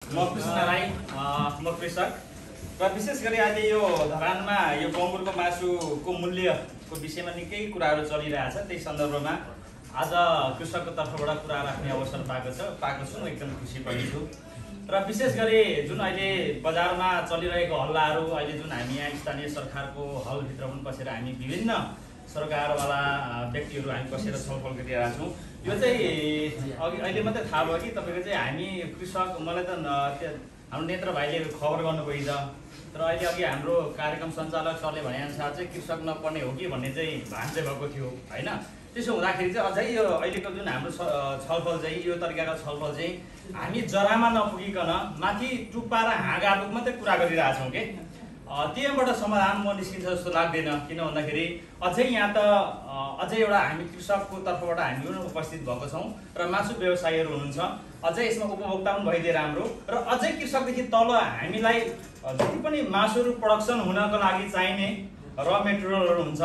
म कृष्ण राई, म कृषक र विशेष गरी अहिले यो धरानमा यो बङ्गुरको मासुको मूल्यको विषयमा निकै कुराहरू चलिरहेछ। त्यही सन्दर्भमा आज कृषकको तर्फबाट कुरा राख्ने अवसर पाएको छु। एकदम खुसी पनि छु। र विशेष गरी जुन अहिले बजारमा चलिरहेको हल्लाहरू, अहिले जुन हामी यहाँ स्थानीय सरकारको हलभित्र पनि पसेर हामी विभिन्न सरकारवाला व्यक्तिहरू हामी बसेर छलफल गरिरहेका छौँ। यो चाहिँ अहिले मात्रै थाहा भयो कि तपाईँको चाहिँ हामी कृषक, मलाई त हाम्रो नेत्र भाइले खबर गर्नुभयो हिजो, तर अहिले अघि हाम्रो कार्यक्रम सञ्चालक सरले भनेअनुसार चाहिँ कृषक नपर्ने हो कि भन्ने चाहिँ भान चाहिँ भएको थियो होइन। त्यसो हुँदाखेरि चाहिँ अझै यो अहिलेको जुन हाम्रो छलफल चाहिँ यो तरिकाको छलफल चाहिँ हामी जरामा नपुगिकन माथि टुप्पा र हाँगालुक मात्रै कुरा गरिरहेछौँ कि त्यहाँबाट समाधान म निस्किन्छ जस्तो लाग्दैन। किन भन्दाखेरि अझै यहाँ त अझै एउटा हामी कृषकको तर्फबाट हामी पनि उपस्थित भएको छौँ र मासु व्यवसायीहरू हुनुहुन्छ। अझै यसमा उपभोक्ता पनि भइदिए राम्रो र अझै कृषकदेखि तल हामीलाई जति पनि मासुहरू प्रडक्सन हुनको लागि चाहिने र मेटेरियलहरू हुन्छ,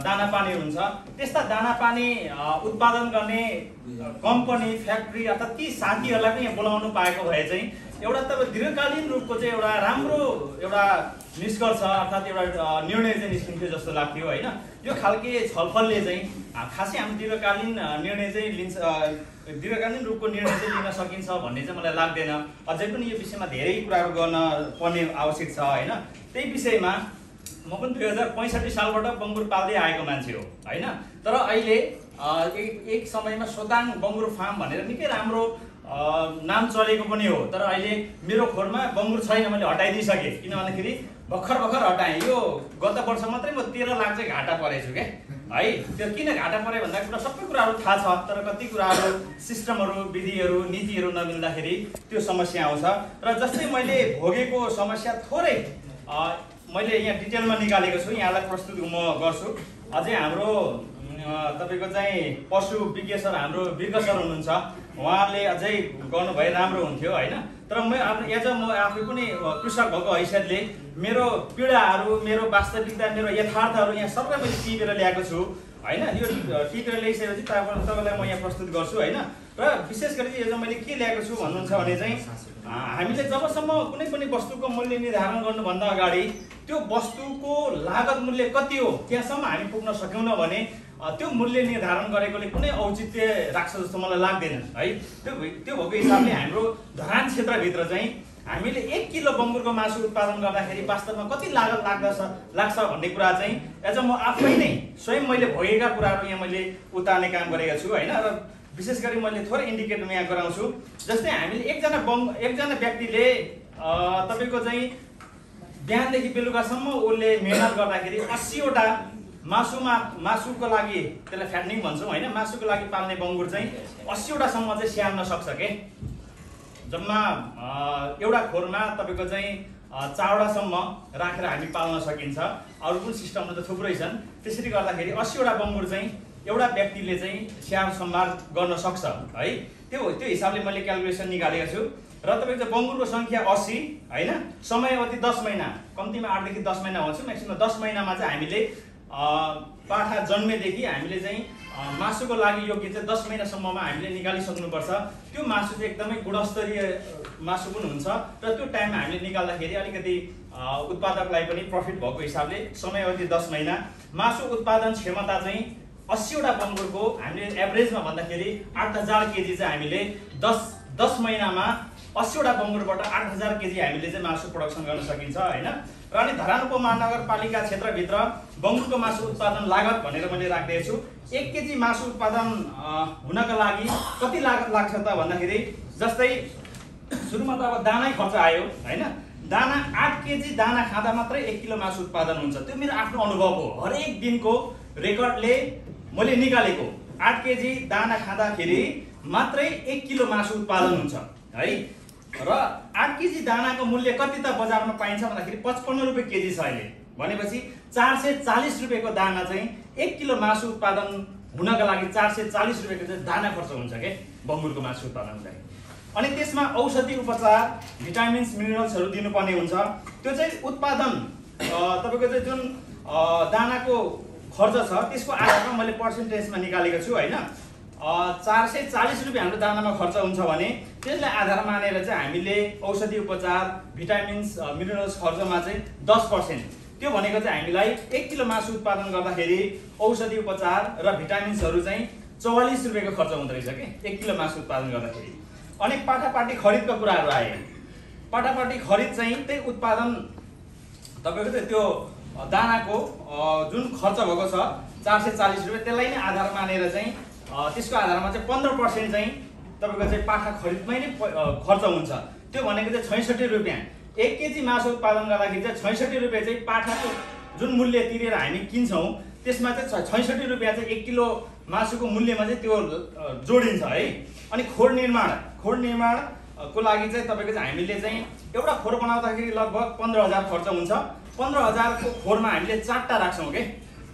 दाना पानी हुन्छ, त्यस्ता दाना पानी उत्पादन गर्ने कम्पनी, फ्याक्ट्री अर्थात् ती साथीहरूलाई पनि यहाँ बोलाउनु पाएको भए चाहिँ एउटा त दीर्घकालीन रूपको चाहिँ एउटा राम्रो एउटा निष्कर्ष अर्थात् एउटा निर्णय चाहिँ निस्किन्थ्यो जस्तो लाग्थ्यो होइन। यो खालके छलफलले चाहिँ खासै हामी दीर्घकालीन निर्णय चाहिँ लिन्छ, दीर्घकालीन रूपको निर्णय चाहिँ लिन सकिन्छ भन्ने चाहिँ मलाई लाग्दैन। अझै पनि यो विषयमा धेरै कुराहरू गर्न पर्ने आवश्यक छ होइन। त्यही विषयमा म पनि 2065 सालबाट बङ्गुर पाल्दै आएको मान्छे हो होइन। तर अहिले एक समयमा सोताङ बङ्गुर फार्म भनेर निकै राम्रो नाम चलेको पनि हो। तर अहिले मेरो खोरमा बङ्गुर छैन, मैले हटाइदिइसकेँ। किन भन्दाखेरि भर्खर हटाएँ। यो गत वर्ष मात्रै म 13 लाख चाहिँ घाटा परेछु क्या है। त्यो किन घाटा परे भन्दा कुरा सबै कुराहरू थाहा छ, तर कति कुराहरू सिस्टमहरू, विधिहरू, नीतिहरू नमिल्दाखेरि त्यो समस्या आउँछ। र जस्तै मैले भोगेको समस्या थोरै मैले यहाँ डिटेलमा निकालेको छु, यहाँलाई प्रस्तुत म गर्छु। अझै हाम्रो तपाईँको चाहिँ पशु विज्ञ सर, हाम्रो बिर्क सर हुनुहुन्छ, उहाँले अझै गर्नुभए राम्रो हुन्थ्यो होइन। तर म आफै पनि कृषक भएको हैसियतले मेरो पीडाहरू, मेरो वास्तविकता, मेरो यथार्थहरू यहाँ सबै मैले टिपेर ल्याएको छु होइन। यो टिपेर ल्याइसकेपछि तपाईँलाई म यहाँ प्रस्तुत गर्छु होइन। र विशेष गरी यो चाहिँ मैले के ल्याएको छु भन्नुहुन्छ भने चाहिँ हामीले जबसम्म कुनै पनि वस्तुको मूल्य निर्धारण गर्नुभन्दा अगाडि त्यो वस्तुको लागत मूल्य कति हो त्यहाँसम्म हामी पुग्न सकेनौँ भने त्यो मूल्य निर्धारण गरेकोले कुनै औचित्य राख्छ जस्तो मलाई लाग्दैन है। त्यो भएको हिसाबले हाम्रो धरान क्षेत्रभित्र चाहिँ हामीले 1 किलो बङ्गुरको मासु उत्पादन गर्दाखेरि वास्तवमा कति लागत लाग्छ भन्ने कुरा चाहिँ एज म आफै नै स्वयं मैले भोगेका कुराहरू यहाँ मैले उतार्ने काम गरेको छु होइन। र विशेष गरी मैले थोरै इन्डिकेटर यहाँ गराउँछु। जस्तै हामीले एकजना व्यक्तिले तपाईँको चाहिँ बिहानदेखि बेलुकासम्म उसले मेहनत गर्दाखेरि 80वटा मासुको लागि, त्यसलाई फ्याटनिङ भन्छौँ होइन, मासुको लागि पाल्ने बङ्गुर चाहिँ 80वटासम्म चाहिँ स्याहार्न सक्छ के। जम्मा एउटा खोरमा तपाईँको चाहिँ 4वटासम्म राखेर हामी पाल्न सकिन्छ। अरू पनि सिस्टमहरू त थुप्रै छन्। त्यसरी गर्दाखेरि 80वटा बङ्गुर चाहिँ एउटा व्यक्तिले चाहिँ स्याहार सम्भार गर्न सक्छ है। त्यो हिसाबले मैले क्यालकुलेसन निकालेको छु। र तपाईँको चाहिँ बङ्गुरको सङ्ख्या 80 होइन, समयावधि 10 महिना, कम्तीमा 8 देखि 10 महिना भन्छौँ, म्याक्सिमम 10 महिनामा चाहिँ हामीले पाठा जन्मेदेखि हामीले चाहिँ मासुको लागि योग्य चाहिँ 10 महिनासम्ममा हामीले निकालिसक्नुपर्छ। त्यो मासु चाहिँ एकदमै गुणस्तरीय मासु पनि हुन्छ र त्यो टाइममा हामीले निकाल्दाखेरि अलिकति उत्पादकलाई पनि प्रफिट भएको हिसाबले समयावधि 10 महिना। मासु उत्पादन क्षमता चाहिँ 80वटा बङ्गुरको हामीले एभरेजमा भन्दाखेरि 8000 केजी चाहिँ हामीले 10 महिनामा 80वटा बङ्गुरबाट 8000 केजी हामीले चाहिँ मासु प्रोडक्सन गर्न सकिन्छ होइन। र अनि धरान उपमहानगरपालिका क्षेत्रभित्र बङ्गुरको मासु उत्पादन लागत भनेर मैले राखिदिएको छु। 1 केजी मासु उत्पादन हुनका लागि कति लागत लाग्छ त भन्दाखेरि जस्तै सुरुमा त अब दानै खर्च आयो होइन। दाना 8 केजी दाना खाँदा मात्रै 1 किलो मासु उत्पादन हुन्छ। त्यो मेरो आफ्नो अनुभव हो, हरेक दिनको रेकर्डले मैले निकालेको। 8 केजी दाना खाँदाखेरि मात्रै 1 किलो मासु उत्पादन हुन्छ है। र 8 केजी दानाको मूल्य कति त बजारमा पाइन्छ भन्दाखेरि 55 रुपियाँ केजी छ अहिले। भनेपछि 440 रुपियाँको दाना चाहिँ 1 किलो मासु उत्पादन हुनका लागि 440 रुपियाँको चाहिँ दाना खर्च हुन्छ के बङ्गुरको मासु उत्पादन हुँदाखेरि। अनि त्यसमा औषधि उपचार, भिटामिन्स, मिनरल्सहरू दिनुपर्ने हुन्छ। त्यो चाहिँ उत्पादन तपाईँको चाहिँ जुन दानाको खर्च छ त्यसको आधारमा मैले पर्सेन्टेजमा निकालेको छु होइन। 440 रुपियाँ हाम्रो दानामा खर्च हुन्छ भने त्यसलाई आधार मानेर चाहिँ हामीले औषधि उपचार भिटामिन्स मिनरल्स खर्चमा चाहिँ 10%, त्यो भनेको चाहिँ हामीलाई 1 किलो मासु उत्पादन गर्दाखेरि औषधि उपचार र भिटामिन्सहरू चाहिँ 44 रुपियाँको खर्च हुँदो रहेछ कि 1 किलो मासु उत्पादन गर्दाखेरि। अनि पाठापाटी खरिदको कुराहरू आए। पाठापाटी खरिद चाहिँ त्यही उत्पादन तपाईँको चाहिँ त्यो दानाको जुन खर्च भएको छ 440 रुपियाँ, त्यसलाई नै आधार मानेर चाहिँ त्यसको आधारमा चाहिँ 15% चाहिँ तपाईँको चाहिँ पाठा खरिदमै नै खर्च हुन्छ। त्यो भनेको चाहिँ 66 रुपियाँ। 1 केजी मासु उत्पादन गर्दाखेरि चाहिँ 66 रुपियाँ चाहिँ पाठाको जुन मूल्य तिरेर हामी किन्छौँ त्यसमा चाहिँ 66 रुपियाँ चाहिँ 1 किलो मासुको मूल्यमा चाहिँ त्यो जोडिन्छ है। अनि खोर निर्माणको लागि चाहिँ तपाईँको चाहिँ हामीले चाहिँ एउटा खोर बनाउँदाखेरि लगभग 15,000 खर्च हुन्छ। 15,000 को खोरमा हामीले 4टा राख्छौँ के,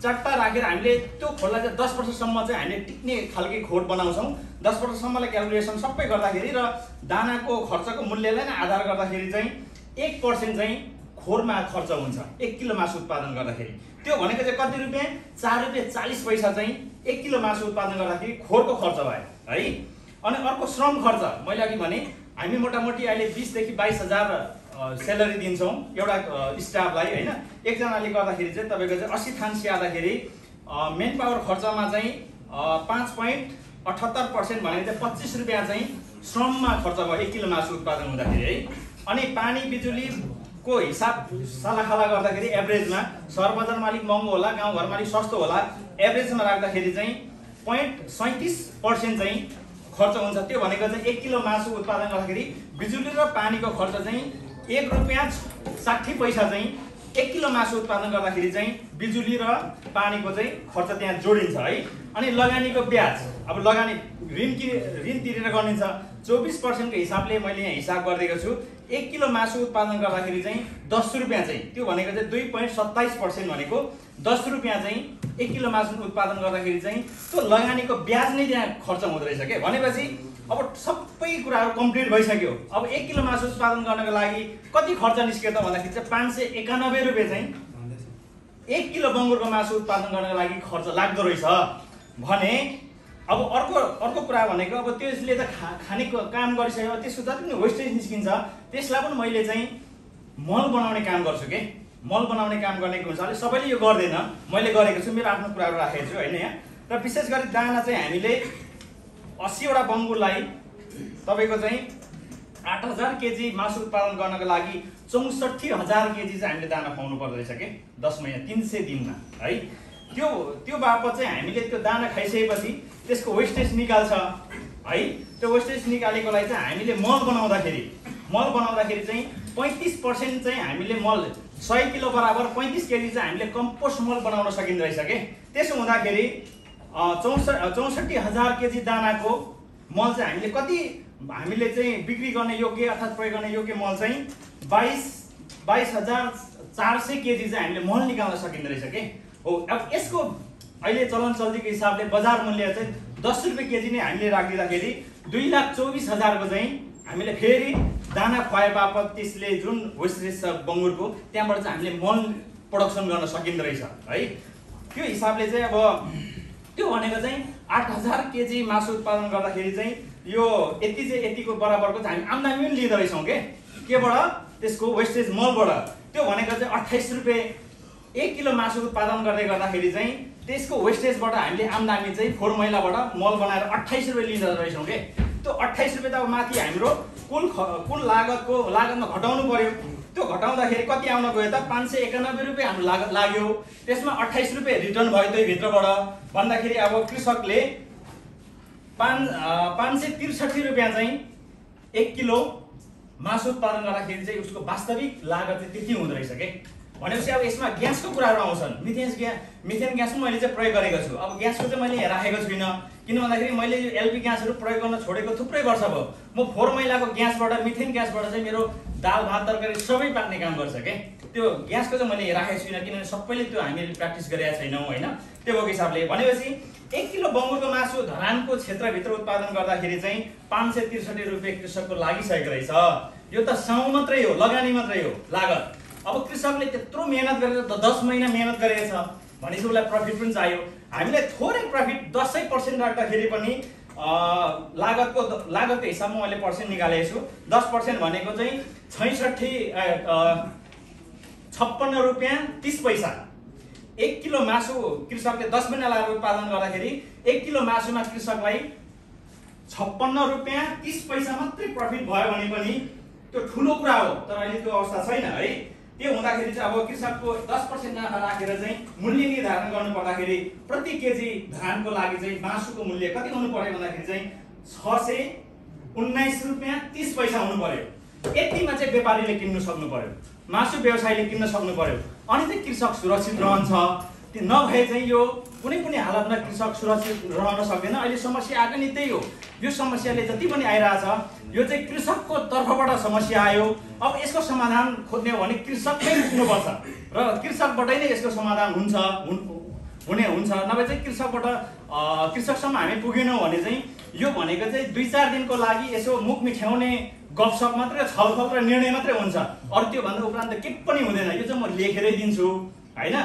4टा राखेर हामीले त्यो खोरलाई चाहिँ 10 वर्षसम्म चाहिँ हामीले टिक्ने खालको खोर बनाउँछौँ। 10 वर्षसम्मलाई क्यालकुलेसन सबै गर्दाखेरि र दानाको खर्चको मूल्यलाई नै आधार गर्दाखेरि चाहिँ 1% चाहिँ खोरमा खर्च हुन्छ 1 किलो मासु उत्पादन गर्दाखेरि। त्यो भनेको चाहिँ कति रुपियाँ? 4 रुपियाँ 40 पैसा चाहिँ 1 किलो मासु उत्पादन गर्दाखेरि खोरको खर्च भयो है। अनि अर्को श्रम खर्च, मैले अघि भने हामी मोटामोटी अहिले 20 देखि 22,000 सेलरी दिन्छौँ एउटा स्टाफलाई होइन। एकजनाले गर्दाखेरि चाहिँ तपाईँको चाहिँ 80 थान स्याहार्दाखेरि मेन पावर खर्चमा चाहिँ 5.78% भनेको चाहिँ 25 रुपियाँ चाहिँ श्रममा खर्च भयो 1 किलो मासु उत्पादन हुँदाखेरि है। अनि पानी बिजुलीको हिसाब सालाखाला गर्दाखेरि एभरेजमा सहर बजारमा अलिक महँगो होला, गाउँघरमा अलिक सस्तो होला, एभरेजमा राख्दाखेरि चाहिँ 0.37% चाहिँ खर्च हुन्छ। त्यो भनेको चाहिँ 1 किलो मासु उत्पादन गर्दाखेरि बिजुली र पानीको खर्च चाहिँ 1 रुपियाँ 60 पैसा चाहिँ 1 किलो मासु उत्पादन गर्दाखेरि चाहिँ बिजुली र पानीको चाहिँ खर्च त्यहाँ जोडिन्छ है। अनि लगानीको ब्याज, अब लगानी ऋण तिरेर गरिन्छ 24% को हिसाबले मैले यहाँ हिसाब गरिदिएको छु। 1 किलो मासु उत्पादन गर्दाखेरि चाहिँ 10 रुपियाँ चाहिँ त्यो भनेको चाहिँ 2.27% भनेको 10 रुपियाँ चाहिँ 1 किलो मासु उत्पादन गर्दाखेरि चाहिँ त्यो लगानीको ब्याज नै त्यहाँ खर्च हुँदो रहेछ के। भनेपछि अब सबै कुराहरू कम्प्लिट भइसक्यो। अब 1 किलो मासु उत्पादन गर्नको लागि कति खर्च निस्क्यो त भन्दाखेरि चाहिँ 591 रुपियाँ चाहिँ 1 किलो बङ्गुरको मासु उत्पादन गर्नको लागि खर्च लाग्दो रहेछ भने। अब अर्को कुरा भनेको अब त्यसले त खाने काम गरिसक्यो, त्यसको जति पनि वेस्टेज निस्किन्छ त्यसलाई पनि मैले चाहिँ मल बनाउने काम गर्छु के। मल बनाउने काम गर्ने हुनाले सबैले यो गर्दैन, मैले गरेको छु, मेरो आफ्नो कुराहरू राखेको छु होइन यहाँ। र विशेष गरी दाना चाहिँ हामीले 80 वटा बङ्गुरलाई तपाईँको चाहिँ 8,000 केजी मासु उत्पादन गर्नको लागि 64,000 केजी चाहिँ हामीले दाना खुवाउनु पर्दो रहेछ के 10 महिना 300 दिनमा है। त्यो बापत चाहिँ हामीले त्यो दाना खाइसकेपछि त्यसको वेस्टेज निकाल्छ है। त्यो वेस्टेज निकालेकोलाई चाहिँ हामीले मल बनाउँदाखेरि चाहिँ 35% चाहिँ हामीले मल 100 किलो बराबर 35 केजी चाहिँ हामीले कम्पोस्ट मल बनाउन सकिँदो रहेछ के। त्यसो हुँदाखेरि 64,000 केजी दानाको मल चाहिँ हामीले चाहिँ बिक्री गर्ने योग्य अर्थात् प्रयोग गर्ने योग्य मल चाहिँ 22,400 केजी चाहिँ हामीले मल निकाल्न सकिँदो रहेछ के हो। अब यसको अहिले चलन चल्तीको हिसाबले बजार मूल्य चाहिँ 10 रुपियाँ केजी नै हामीले राखिदिँदाखेरि 2,24,000 को चाहिँ हामीले फेरि दाना खुवाए बापत त्यसले जुन वेस्टेज छ बङ्गुरको त्यहाँबाट चाहिँ हामीले मल प्रोडक्सन गर्न सकिँदो रहेछ है। त्यो हिसाबले चाहिँ अब त्यो भनेको चाहिँ 8,000 केजी मासु उत्पादन गर्दाखेरि चाहिँ यो यतिको बराबरको चाहिँ हामी आम्दानी पनि लिँदो रहेछौँ केबाट त्यसको वेस्टेज मलबाट। त्यो भनेको चाहिँ 28 रुपियाँ 1 किलो मासु उत्पादन गर्दाखेरि चाहिँ त्यसको वेस्टेजबाट हामीले आम्दानी चाहिँ फोहोर मैलाबाट मल बनाएर 28 रुपियाँ लिँदो रहेछौँ के। त्यो 28 रुपियाँ त अब माथि हाम्रो कुल लागतमा घटाउनु पर्यो। त्यो घटाउँदाखेरि कति आउन गयो त 591 रुपियाँ हाम्रो लागत लाग्यो। त्यसमा 28 रुपियाँ रिटर्न भयो त्यही भित्रबाट भन्दाखेरि अब कृषकले 563 रुपियाँ चाहिँ 1 किलो मासु उत्पादन गर्दाखेरि चाहिँ उसको वास्तविक लागत चाहिँ त्यति हुँदो रहेछ के। भनेपछि अब यसमा ग्यासको कुराहरू आउँछन्। मिथेन ग्यास पनि मैले चाहिँ प्रयोग गरेको छु। अब ग्यासको चाहिँ मैले यहाँ राखेको छुइनँ, किन भन्दाखेरि मैले यो एलपी ग्यासहरू प्रयोग गर्न छोडेको थुप्रै वर्ष भयो। म फोहोर मैलाको ग्यासबाट मिथेन ग्यासबाट चाहिँ मेरो दाल भात तरकारी सबै पाक्ने काम गर्छ के। त्यो ग्यासको चाहिँ मैले राखेको छुइनँ किनभने सबैले त्यो हामीले प्र्याक्टिस गरेका छैनौँ होइन। त्यो भएको हिसाबले भनेपछि 1 किलो बङ्गुरको मासु धरानको क्षेत्रभित्र उत्पादन गर्दाखेरि चाहिँ 563 रुपियाँ कृषकको लागिसकेको रहेछ। यो त साउँ मात्रै हो, लगानी मात्रै हो लागत। अब कृषकले त्यत्रो मेहनत गरेर 10 महिना मेहनत गरेको छ, भनेपछि उसलाई प्रफिट पनि चाहियो। हामीले थोरै प्रफिट 10% राख्दाखेरि पनि लागतको हिसाबमा मैले पर्सेन्ट निकालेको छु। 10% भनेको चाहिँ 56 रुपियाँ 30 पैसा। 1 किलो मासु कृषकले 10 महिना लगाएर उत्पादन गर्दाखेरि 1 किलो मासुमा कृषकलाई 56 रुपियाँ 30 पैसा मात्रै प्रफिट भयो भने पनि त्यो ठुलो कुरा हो। तर अहिले त्यो अवस्था छैन है। त्यो हुँदाखेरि चाहिँ अब कृषकको 10% नाफा राखेर चाहिँ मूल्य निर्धारण गर्नु पर्दाखेरि प्रति केजी धानको लागि चाहिँ मासुको मूल्य कति हुनु पर्यो भन्दाखेरि चाहिँ 619 रुपियाँ 30 पैसा हुनु पर्यो। यतिमा चाहिँ व्यापारीले किन्नु सक्नु पर्यो, मासु व्यवसायीले किन्न सक्नु पर्यो, अनि चाहिँ कृषक सुरक्षित रहन्छ। त्यो नभए चाहिँ यो कुनै पनि हालतमा कृषक सुरक्षित रहन सक्दैन। अहिले समस्या आएको नि त्यही हो। यो समस्याले जति पनि आइरहेछ यो चाहिँ कृषकको तर्फबाट समस्या आयो। अब यसको समाधान खोज्ने हो भने कृषकमै पुग्नुपर्छ र कृषकबाटै नै यसको समाधान हुन्छ। नभए चाहिँ कृषकसम्म हामी पुगेनौँ भने चाहिँ यो भनेको चाहिँ 2-4 दिनको लागि यसो मुख मिठाउने गफसप मात्रै, छलफल र निर्णय मात्रै हुन्छ। अरू त्योभन्दा उपरान्त के पनि हुँदैन। यो चाहिँ म लेखेरै दिन्छु हैन,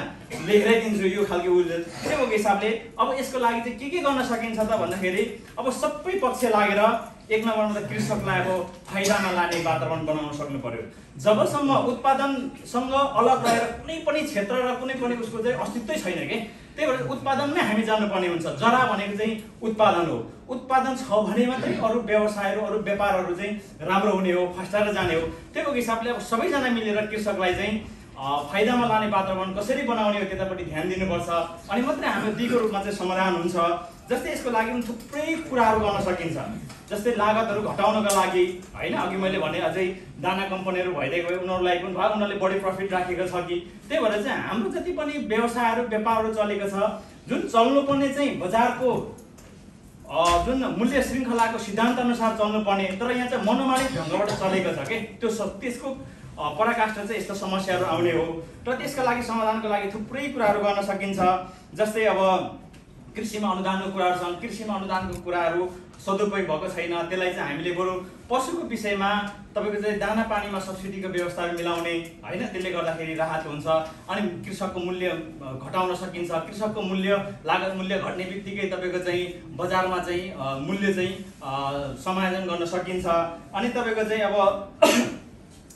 लेखेरै दिन्छु यो खालको उयो। त्यो हिसाबले अब यसको लागि चाहिँ के गर्न सकिन्छ त भन्दाखेरि अब सबै पक्ष लागेर एक नम्बरमा त कृषकलाई अब फाइदामा लाने वातावरण बनाउन सक्नु पर्यो। जबसम्म उत्पादनसँग अलग रहेर कुनै पनि क्षेत्र र कुनै पनि उसको चाहिँ अस्तित्वै छैन के, त्यही भएर उत्पादनमै हामी जानुपर्ने हुन्छ। जरा भनेको चाहिँ उत्पादन हो। उत्पादन छ भने मात्रै अरू व्यवसायहरू, अरू व्यापारहरू चाहिँ राम्रो हुने हो, फस्टाएर जाने हो। त्यही हिसाबले अब सबैजना मिलेर कृषकलाई चाहिँ फाइदामा लाने वातावरण कसरी बनाउने हो त्यतापट्टि ध्यान दिनुपर्छ। अनि मात्रै हाम्रो दिगो रूपमा चाहिँ समाधान हुन्छ। जस्तै यसको लागि पनि थुप्रै कुराहरू गर्न सकिन्छ। जस्तै लागतहरू घटाउनका लागि हैन, अघि मैले भने अझै दाना कम्पनीहरू भइदिएको भए उनीहरूलाई पनि भयो, उनीहरूले बढी प्रफिट राखेको छ कि। त्यही भएर चाहिँ हाम्रो जति पनि व्यवसायहरू, व्यापारहरू चलेको छ, जुन चल्नुपर्ने चाहिँ बजारको जुन मूल्य श्रृङ्खलाको सिद्धान्त अनुसार चल्नुपर्ने, तर यहाँ चाहिँ मनोमानिक ढङ्गबाट चलेको छ के, त्यसको पराकाष्ठ चाहिँ यस्तो समस्याहरू आउने हो। र त्यसका लागि समाधानको लागि थुप्रै कुराहरू गर्न सकिन्छ। जस्तै अब कृषिमा अनुदानको कुराहरू छन्। कृषिमा अनुदानको कुराहरू सदुपयोग भएको छैन। त्यसलाई चाहिँ हामीले बरु पशुको विषयमा तपाईँको चाहिँ दाना पानीमा सब्सिडीको व्यवस्थाहरू मिलाउने हैन, त्यसले गर्दाखेरि राहत हुन्छ। अनि कृषकको मूल्य घटाउन सकिन्छ। कृषकको लागत मूल्य घट्ने बित्तिकै तपाईँको चाहिँ बजारमा चाहिँ मूल्य चाहिँ समायोजन गर्न सकिन्छ। अनि तपाईँको चाहिँ अब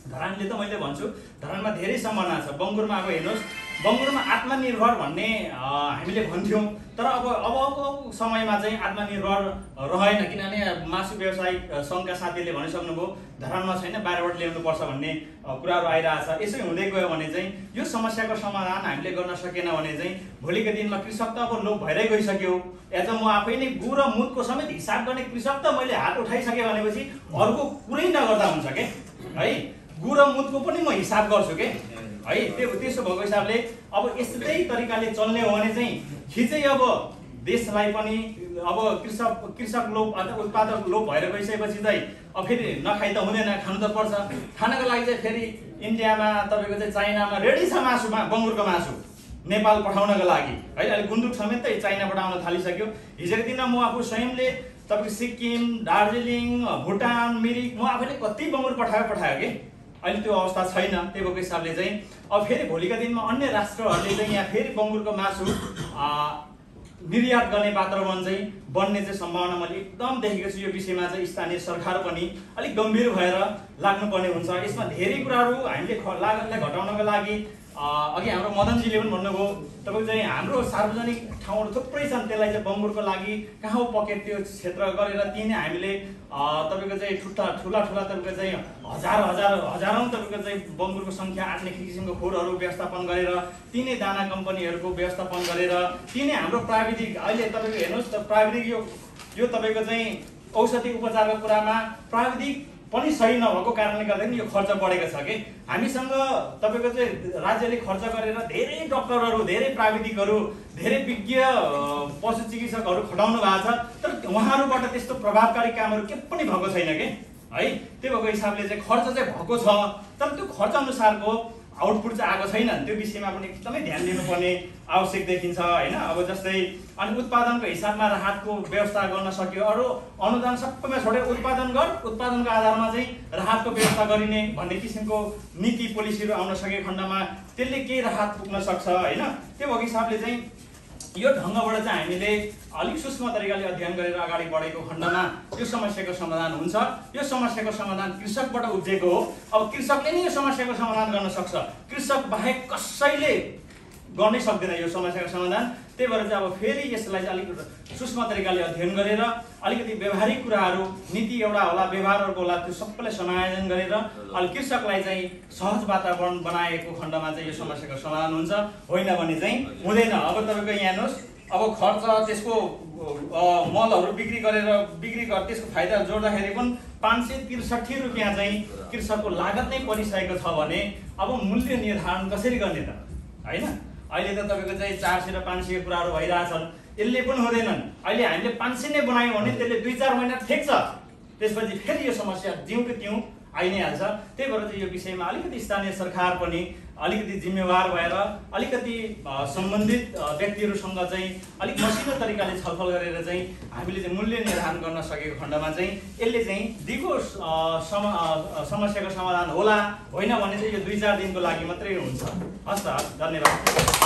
धरानले त मैले भन्छु धरानमा धेरै सम्भावना छ। बङ्गुरमा अब हेर्नुहोस्, बङ्गुरमा आत्मनिर्भर भन्ने हामीले भन्थ्यौँ, तर अब समयमा चाहिँ आत्मनिर्भर रहेन। किनभने मासु व्यवसायिक सङ्घका साथीले भनिसक्नुभयो धरानमा छैन, बाहिरबाट ल्याउनुपर्छ भन्ने कुराहरू आइरहेछ। यसै हुँदै गयो भने चाहिँ यो समस्याको समाधान हामीले गर्न सकेन भने चाहिँ भोलिको दिनमा कृषक त अब लोप भएरै गइसक्यो। एज म आफै नै गु र मुदको समेत हिसाब गर्ने कृषक त मैले हात उठाइसकेँ भनेपछि अर्को कुरै नगर्दा हुन्छ के है। गु र मुदको पनि म हिसाब गर्छु के है। त्यसो भएको हिसाबले अब यस्तै तरिकाले चल्ने हो भने चाहिँ खिचै अब देशलाई पनि अब कृषक लोप अथवा उत्पादक लोप भएर गइसकेपछि चाहिँ अब फेरि नखाइ त हुँदैन, खानु त पर्छ। खानको लागि चाहिँ फेरि इन्डियामा तपाईँको चाहिँ चाइनामा रेडी छ मासुमा, बङ्गुरको मासु नेपाल पठाउनको लागि है। अहिले गुन्द्रुक समेत चाइनाबाट आउन थालिसक्यो। हिजोको दिन म आफू स्वयंले तपाईँको सिक्किम, दार्जिलिङ, भुटान, मिरिक म आफैले कति बङ्गुर पठायो के। अहिले त्यो अवस्था छैन। त्यही भएको हिसाबले चाहिँ अब फेरि भोलिका दिनमा अन्य राष्ट्रहरूले चाहिँ यहाँ फेरि बङ्गुरको मासु निर्यात गर्ने वातावरण चाहिँ बन्ने चाहिँ सम्भावना मैले एकदम देखेको छु। यो विषयमा चाहिँ स्थानीय सरकार पनि अलिक गम्भीर भएर लाग्नुपर्ने हुन्छ। यसमा धेरै कुराहरू हामीले लागतलाई घटाउनको लागि अघि हाम्रो मदनजीले पनि भन्नुभयो तपाईँको चाहिँ हाम्रो सार्वजनिक ठाउँहरू थुप्रै छन्, त्यसलाई चाहिँ बङ्गुरको लागि कहाँ हो पकेट त्यो क्षेत्र गरेर ती नै हामीले तपाईँको चाहिँ ठुला तपाईँको चाहिँ हजारौँ तपाईँको चाहिँ बङ्गुरको सङ्ख्या आँट्ने किसिमको खोरहरू व्यवस्थापन गरेर ती नै दाना कम्पनीहरूको व्यवस्थापन गरेर ती नै हाम्रो प्राविधिक अहिले तपाईँको हेर्नुहोस् त प्राविधिक यो तपाईँको चाहिँ औषधि उपचारको कुरामा प्राविधिक पनि सही नभएको कारणले गर्दाखेरि यो खर्च बढेको छ कि। हामीसँग तपाईँको चाहिँ राज्यले खर्च गरेर धेरै डक्टरहरू, धेरै प्राविधिकहरू, धेरै विज्ञ पशु चिकित्सकहरू खटाउनु भएको छ, तर उहाँहरूबाट त्यस्तो प्रभावकारी कामहरू के पनि भएको छैन कि है। त्यो भएको हिसाबले चाहिँ खर्च चाहिँ भएको छ, तर त्यो खर्च अनुसारको आउटपुट चाहिँ आएको छैन त्यो विषयमा पनि एकदमै ध्यान दिनुपर्ने आवश्यक देखिन्छ हैन। अब जस्तै अनि उत्पादनको हिसाबमा राहतको व्यवस्था गर्न सक्यो, अरू अनुदान सबैमा छोडेर उत्पादनको आधारमा चाहिँ राहतको व्यवस्था गरिने भन्ने किसिमको नीति पोलिसीहरू आउन सकेको खण्डमा त्यसले केही राहत पुग्न सक्छ हैन। त्यो भएको हिसाबले चाहिँ यो ढङ्गबाट चाहिँ हामीले अलिक सूक्ष्म तरिकाले अध्ययन गरेर अगाडि बढेको खण्डमा यो समस्याको समाधान हुन्छ। यो समस्याको समाधान कृषकबाट उब्जेको हो। अब कृषकले नै यो समस्याको समाधान गर्न सक्छ, कृषक बाहेक कसैले गर्नै सक्दैन यो समस्याको समाधान। त्यही भएर चाहिँ अब फेरि यसलाई चाहिँ अलिक सूक्ष्म तरिकाले अध्ययन गरेर अलिकति व्यवहारिक कुराहरू नीति एउटा होला, व्यवहारहरूको होला, त्यो सबैलाई समायोजन गरेर अलि कृषकलाई चाहिँ सहज वातावरण बनाएको खण्डमा चाहिँ यो समस्याको समाधान हुन्छ। होइन भने चाहिँ हुँदैन। अब तपाईँको यहाँ हेर्नुहोस्, अब खर्च त्यसको मलहरू बिक्री गरेर त्यसको फाइदा जोड्दाखेरि पनि 563 रुपियाँ चाहिँ कृषकको लागत नै परिसकेको छ भने अब मूल्य निर्धारण कसरी गर्ने त हैन। अहिले त तपाईँको चाहिँ 400 र 500 को कुराहरू भइरहेछन्, यसले पनि हुँदैनन्। अहिले हामीले 500 नै बनायौँ भने त्यसले 2-4 महिना ठेक्छ, त्यसपछि फेरि यो समस्या जिउँको त्यौँ आइ नै हाल्छ। त्यही भएर चाहिँ यो विषयमा अलिकति स्थानीय सरकार पनि अलिकति जिम्मेवार भएर अलिकति सम्बन्धित व्यक्तिहरूसँग चाहिँ अलिक मसिनो तरिकाले छलफल गरेर चाहिँ हामीले चाहिँ मूल्य निर्धारण गर्न सकेको खण्डमा चाहिँ यसले चाहिँ दिगो समस्याको समाधान होला। होइन भने चाहिँ यो 2-4 दिनको लागि मात्रै हुन्छ। हस् त, धन्यवाद।